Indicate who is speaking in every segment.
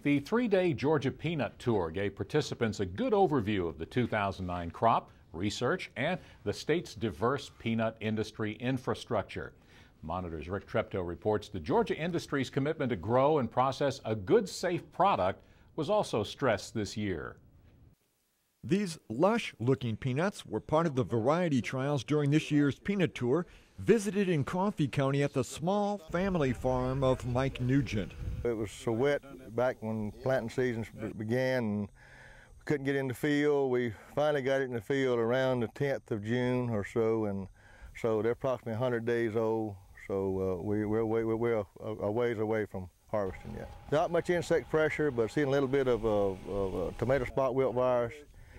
Speaker 1: The three-day Georgia Peanut Tour gave participants a good overview of the 2009 crop, research, and the state's diverse peanut industry infrastructure. Monitor's Rick Treptow reports the Georgia industry's commitment to grow and process a good, safe product was also stressed this year.
Speaker 2: These lush-looking peanuts were part of the variety trials during this year's peanut tour, visited in Coffee County at the small family farm of Mike Nugent.
Speaker 3: It was so wet back when planting season began, and we couldn't get in the field. We finally got it in the field around the 10th of June or so, and so they're approximately 100 days old. So we're a ways away from harvesting yet. Not much insect pressure, but seeing a little bit of tomato spot wilt virus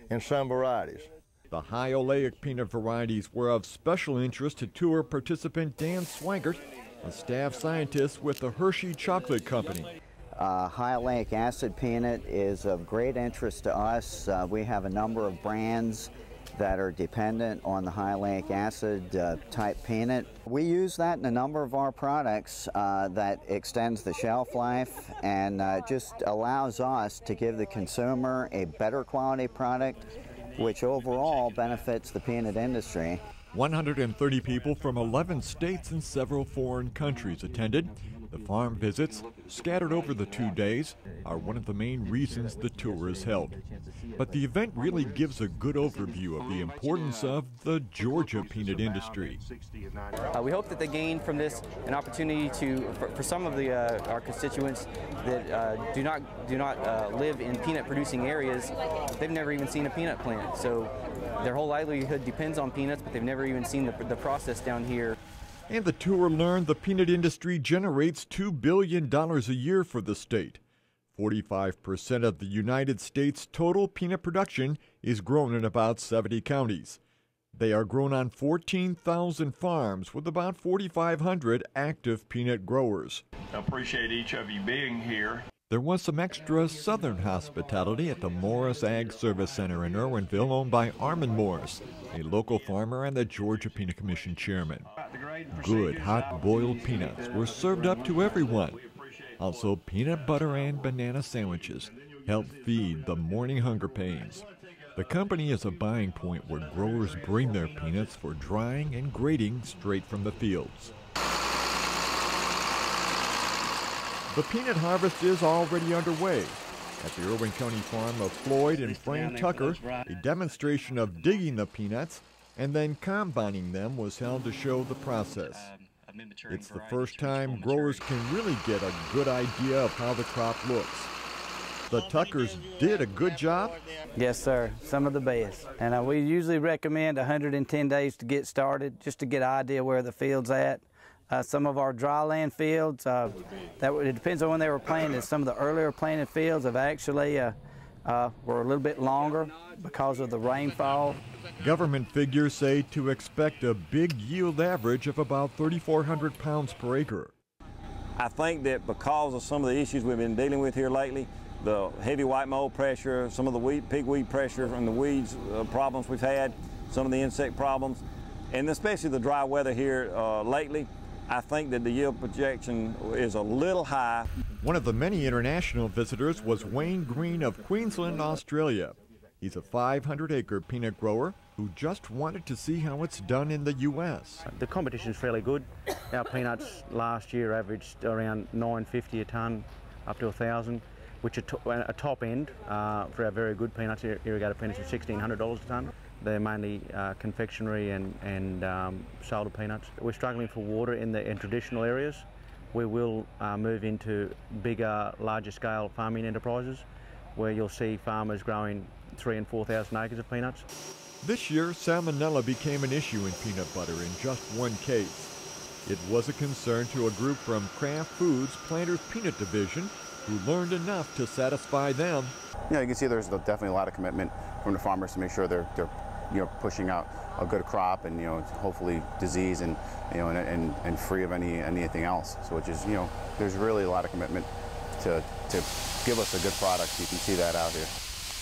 Speaker 3: in some varieties.
Speaker 2: The high oleic peanut varieties were of special interest to tour participant Dan SWEIGART, a staff scientist with the Hershey Chocolate Company.
Speaker 4: High oleic acid peanut is of great interest to us. We have a number of brands that are dependent on the high oleic acid type peanut. We use that in a number of our products that extends the shelf life and just allows us to give the consumer a better quality product, which overall benefits the peanut industry.
Speaker 2: 130 people from 11 states and several foreign countries attended. The farm visits, scattered over the 2 days, are one of the main reasons the tour is held. But the event really gives a good overview of the importance of the Georgia peanut industry.
Speaker 5: We hope that they gain from this an opportunity for some of our constituents that do not live in peanut-producing areas. They've never even seen a peanut plant, so their whole livelihood depends on peanuts, but they've never even seen the process down here.
Speaker 2: And the tour learned the peanut industry generates $2 billion a year for the state. 45% of the United States' total peanut production is grown in about 70 counties. They are grown on 14,000 farms with about 4,500 active peanut growers.
Speaker 6: I appreciate each of you being here.
Speaker 2: There was some extra southern hospitality at the Morris Ag Service Center in Irwinville, owned by Armin Morris, a local farmer and the Georgia Peanut Commission chairman. Good hot boiled peanuts were served up to everyone. Also, peanut butter and banana sandwiches help feed the morning hunger pains. The company is a buying point where growers bring their peanuts for drying and grading straight from the fields. The peanut harvest is already underway. At the Irwin County farm of Floyd and Fran Tucker, a demonstration of digging the peanuts and then combining them was held to show the process. It's the first time growers can really get a good idea of how the crop looks. The Tuckers did a good job?
Speaker 7: Yes, sir. Some of the best. And we usually recommend 110 days to get started, just to get an idea where the field's at. Some of our dry land fields, it depends on when they were planted. Some of the earlier planted fields have actually were a little bit longer because of the rainfall.
Speaker 2: Government figures say to expect a big yield average of about 3,400 pounds per acre.
Speaker 8: I think that because of some of the issues we've been dealing with here lately, the heavy white mold pressure, some of the pigweed pressure and the weeds problems we've had, some of the insect problems, and especially the dry weather here lately, I think that the yield projection is a little high.
Speaker 2: One of the many international visitors was Wayne Green of Queensland, Australia. He's a 500-acre peanut grower who just wanted to see how it's done in the U.S.
Speaker 9: The competition's fairly good. Our peanuts last year averaged around $9.50 a tonne, up to $1,000, which are a top end for our very good peanuts, irrigated peanuts, of $1,600 a tonne. They're mainly confectionery and shoulder peanuts. We're struggling for water in traditional areas. We will move into bigger, larger scale farming enterprises where you'll see farmers growing 3,000 and 4,000 acres of peanuts.
Speaker 2: This year, salmonella became an issue in peanut butter in just one case. It was a concern to a group from Kraft Foods' Planters Peanut Division who learned enough to satisfy them.
Speaker 10: You can see there's definitely a lot of commitment from the farmers to make sure they're pushing out a good crop and hopefully disease and free of anything else. So which is there's really a lot of commitment to give us a good product. You can see that out here.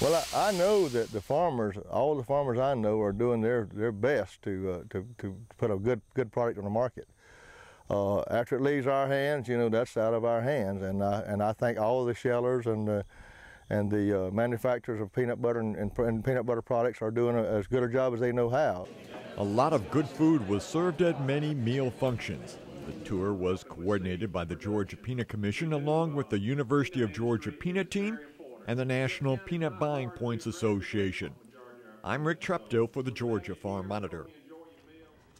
Speaker 3: Well, I know that the farmers, all the farmers I know, are doing their best to put a good product on the market. after it leaves our hands, you know, that's out of our hands. And I think all of the shellers and the manufacturers of peanut butter and peanut butter products are doing as good a job as they know how.
Speaker 2: A lot of good food was served at many meal functions. The tour was coordinated by the Georgia Peanut Commission along with the University of Georgia Peanut Team and the National Peanut Buying Points Association. I'm Rick Treptow for the Georgia Farm Monitor.